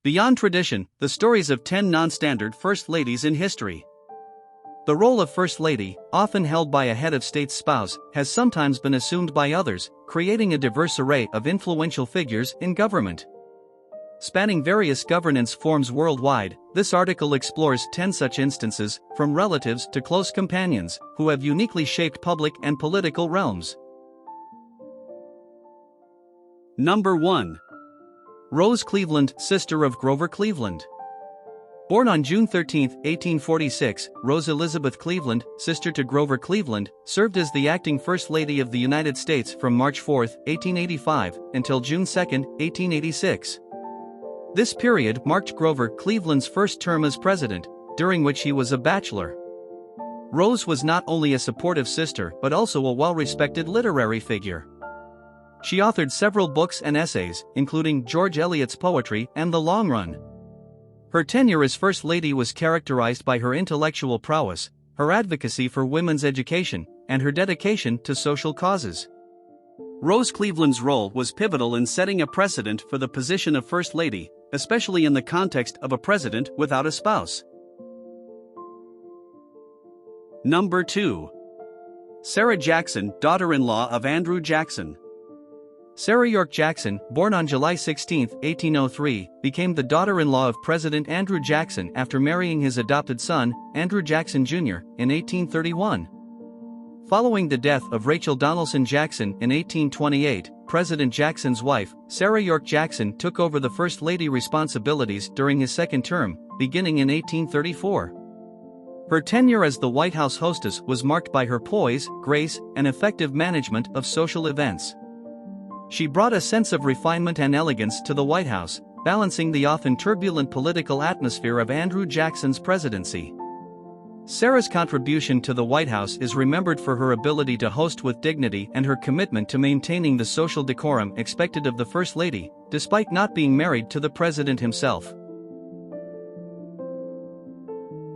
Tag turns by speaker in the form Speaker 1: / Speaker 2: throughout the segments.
Speaker 1: Beyond tradition, the stories of 10 non-standard First Ladies in history. The role of First Lady, often held by a head of state's spouse, has sometimes been assumed by others, creating a diverse array of influential figures in government. Spanning various governance forms worldwide, this article explores 10 such instances, from relatives to close companions, who have uniquely shaped public and political realms. Number 1. Rose Cleveland, sister of Grover Cleveland. Born on June 13, 1846, Rose Elizabeth Cleveland, sister to Grover Cleveland, served as the acting First Lady of the United States from March 4, 1885, until June 2, 1886. This period marked Grover Cleveland's first term as president, during which he was a bachelor. Rose was not only a supportive sister but also a well-respected literary figure. She authored several books and essays, including George Eliot's poetry and The Long Run. Her tenure as First Lady was characterized by her intellectual prowess, her advocacy for women's education, and her dedication to social causes. Rose Cleveland's role was pivotal in setting a precedent for the position of First Lady, especially in the context of a president without a spouse. Number 2. Sarah Jackson, daughter-in-law of Andrew Jackson. Sarah York Jackson, born on July 16, 1803, became the daughter-in-law of President Andrew Jackson after marrying his adopted son, Andrew Jackson Jr., in 1831. Following the death of Rachel Donaldson Jackson in 1828, President Jackson's wife, Sarah York Jackson, took over the First Lady responsibilities during his second term, beginning in 1834. Her tenure as the White House hostess was marked by her poise, grace, and effective management of social events. She brought a sense of refinement and elegance to the White House, balancing the often turbulent political atmosphere of Andrew Jackson's presidency. Sarah's contribution to the White House is remembered for her ability to host with dignity and her commitment to maintaining the social decorum expected of the First Lady, despite not being married to the president himself.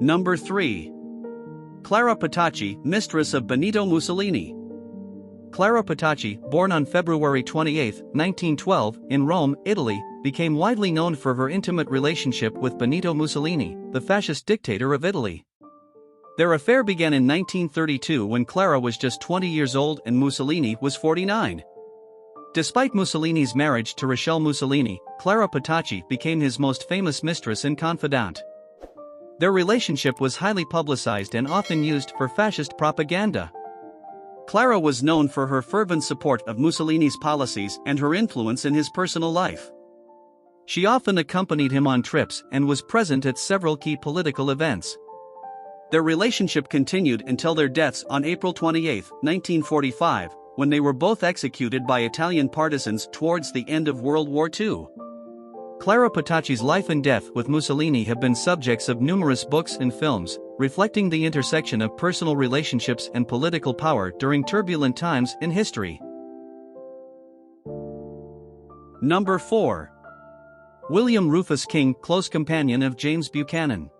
Speaker 1: Number 3. Clara Pachi, mistress of Benito Mussolini. Clara Pachi, born on February 28, 1912, in Rome, Italy, became widely known for her intimate relationship with Benito Mussolini, the fascist dictator of Italy. Their affair began in 1932 when Clara was just 20 years old and Mussolini was 49. Despite Mussolini's marriage to Rachel Mussolini, Clara Pachi became his most famous mistress and confidant. Their relationship was highly publicized and often used for fascist propaganda. Clara was known for her fervent support of Mussolini's policies and her influence in his personal life. She often accompanied him on trips and was present at several key political events. Their relationship continued until their deaths on April 28, 1945, when they were both executed by Italian partisans towards the end of World War II. Clara Pachi's life and death with Mussolini have been subjects of numerous books and films, reflecting the intersection of personal relationships and political power during turbulent times in history. Number 4. William Rufus King, close companion of James Buchanan.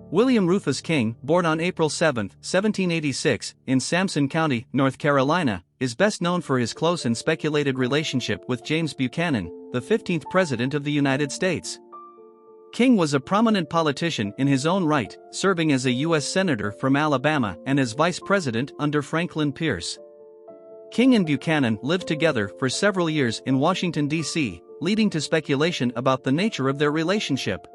Speaker 1: William Rufus King, born on April 7, 1786, in Sampson County, North Carolina, is best known for his close and speculated relationship with James Buchanan, the 15th President of the United States. King was a prominent politician in his own right, serving as a U.S. Senator from Alabama and as Vice President under Franklin Pierce. King and Buchanan lived together for several years in Washington, D.C., leading to speculation about the nature of their relationship.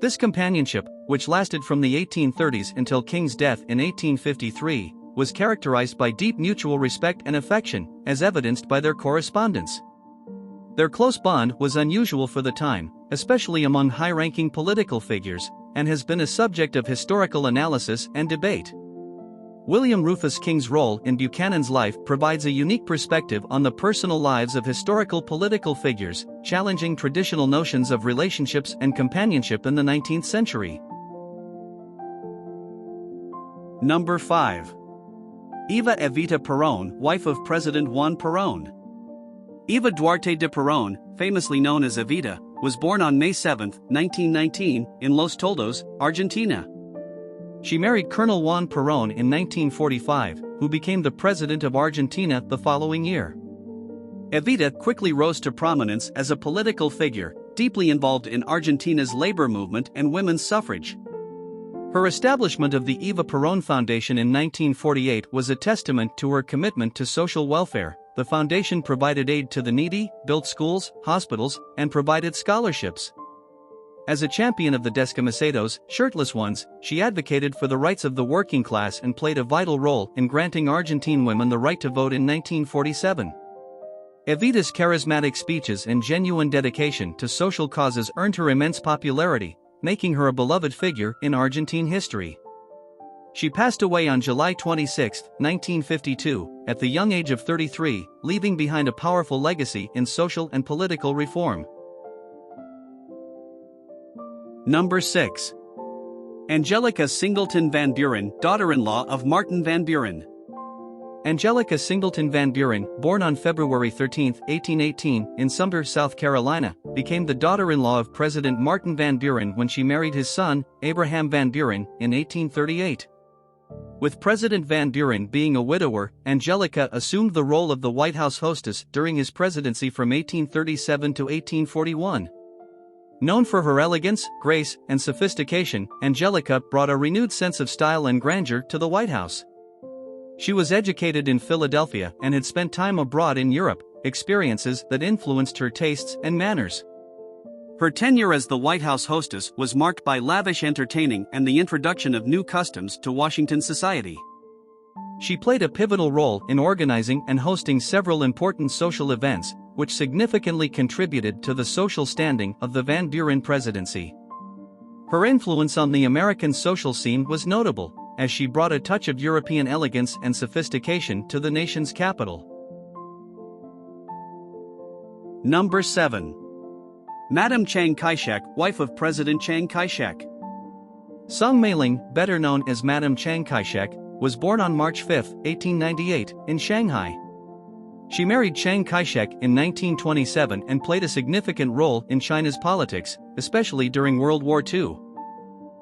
Speaker 1: This companionship, which lasted from the 1830s until King's death in 1853, was characterized by deep mutual respect and affection, as evidenced by their correspondence. Their close bond was unusual for the time, especially among high-ranking political figures, and has been a subject of historical analysis and debate. William Rufus King's role in Buchanan's life provides a unique perspective on the personal lives of historical political figures, challenging traditional notions of relationships and companionship in the 19th century. Number 5. Eva Avita Peron, wife of President Juan Perón. Eva Duarte de Perón, famously known as Evita, was born on May 7, 1919, in Los Toldos, Argentina. She married Colonel Juan Perón in 1945, who became the president of Argentina the following year. Evita quickly rose to prominence as a political figure, deeply involved in Argentina's labor movement and women's suffrage. Her establishment of the Eva Perón Foundation in 1948 was a testament to her commitment to social welfare. The foundation provided aid to the needy, built schools, hospitals, and provided scholarships. As a champion of the descamisados, shirtless ones, she advocated for the rights of the working class and played a vital role in granting Argentine women the right to vote in 1947. Evita's charismatic speeches and genuine dedication to social causes earned her immense popularity, making her a beloved figure in Argentine history. She passed away on July 26, 1952, at the young age of 33, leaving behind a powerful legacy in social and political reform. Number 6. Angelica Singleton Van Buren, daughter-in-law of Martin Van Buren. Angelica Singleton Van Buren, born on February 13, 1818, in Sumter, South Carolina, became the daughter-in-law of President Martin Van Buren when she married his son, Abraham Van Buren, in 1838. With President Van Buren being a widower, Angelica assumed the role of the White House hostess during his presidency from 1837 to 1841. Known for her elegance, grace, and sophistication, Angelica brought a renewed sense of style and grandeur to the White House. She was educated in Philadelphia and had spent time abroad in Europe, experiences that influenced her tastes and manners. Her tenure as the White House hostess was marked by lavish entertaining and the introduction of new customs to Washington society. She played a pivotal role in organizing and hosting several important social events, which significantly contributed to the social standing of the Van Buren presidency. Her influence on the American social scene was notable, as she brought a touch of European elegance and sophistication to the nation's capital. Number 7. Madam Chiang Kai-shek, wife of President Chiang Kai-shek. Song Mei-ling, better known as Madam Chiang Kai-shek, was born on March 5, 1898, in Shanghai. She married Chiang Kai-shek in 1927 and played a significant role in China's politics, especially during World War II.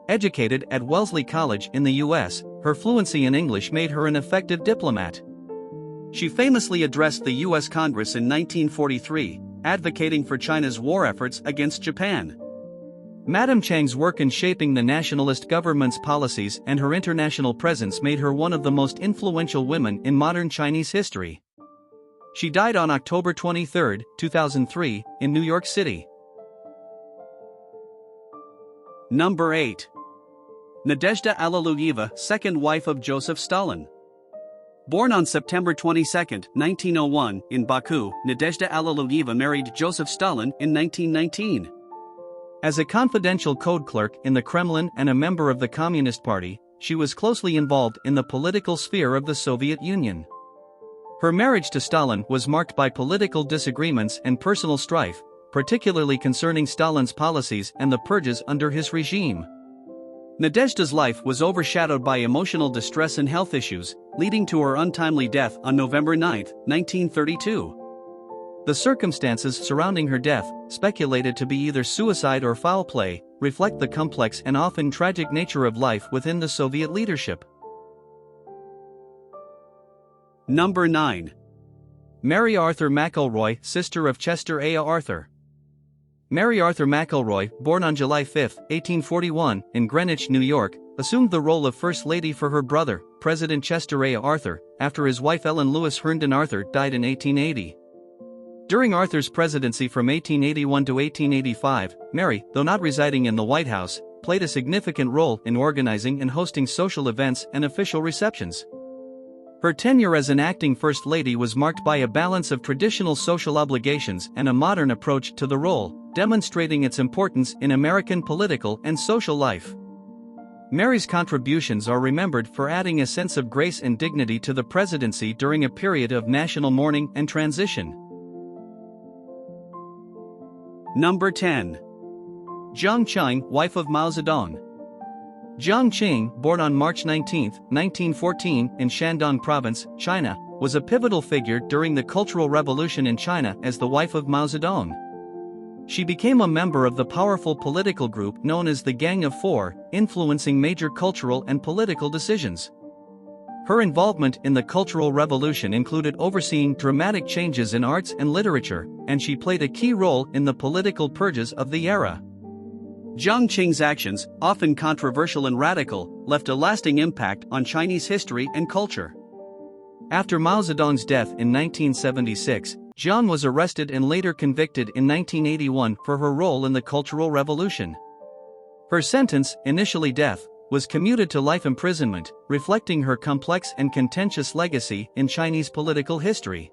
Speaker 1: Educated at Wellesley College in the U.S., her fluency in English made her an effective diplomat. She famously addressed the U.S. Congress in 1943, advocating for China's war efforts against Japan. Madam Chiang's work in shaping the nationalist government's policies and her international presence made her one of the most influential women in modern Chinese history. She died on October 23, 2003, in New York City. Number 8. Nadezhda Aliva, second wife of Joseph Stalin. Born on September 22, 1901, in Baku, Nadezhda Aliva married Joseph Stalin in 1919. As a confidential code clerk in the Kremlin and a member of the Communist Party, she was closely involved in the political sphere of the Soviet Union. Her marriage to Stalin was marked by political disagreements and personal strife, particularly concerning Stalin's policies and the purges under his regime. Nadezhda's life was overshadowed by emotional distress and health issues, leading to her untimely death on November 9, 1932. The circumstances surrounding her death, speculated to be either suicide or foul play, reflect the complex and often tragic nature of life within the Soviet leadership. Number 9. Mary Arthur McElroy, sister of Chester A. Arthur. Mary Arthur McElroy, born on July 5, 1841, in Greenwich, New York, assumed the role of First Lady for her brother, President Chester A. Arthur, after his wife Ellen Lewis Herndon Arthur died in 1880. During Arthur's presidency from 1881 to 1885, Mary, though not residing in the White House, played a significant role in organizing and hosting social events and official receptions. Her tenure as an acting First Lady was marked by a balance of traditional social obligations and a modern approach to the role, demonstrating its importance in American political and social life. Mary's contributions are remembered for adding a sense of grace and dignity to the presidency during a period of national mourning and transition. Number 10. Jang Chang, wife of Mao Zedong. Jang Chang, born on March 19, 1914, in Shandong Province, China, was a pivotal figure during the Cultural Revolution in China as the wife of Mao Zedong. She became a member of the powerful political group known as the Gang of Four, influencing major cultural and political decisions. Her involvement in the Cultural Revolution included overseeing dramatic changes in arts and literature, and she played a key role in the political purges of the era. Jang Chang's actions, often controversial and radical, left a lasting impact on Chinese history and culture. After Mao Zedong's death in 1976, Jiang was arrested and later convicted in 1981 for her role in the Cultural Revolution. Her sentence, initially death, was commuted to life imprisonment, reflecting her complex and contentious legacy in Chinese political history.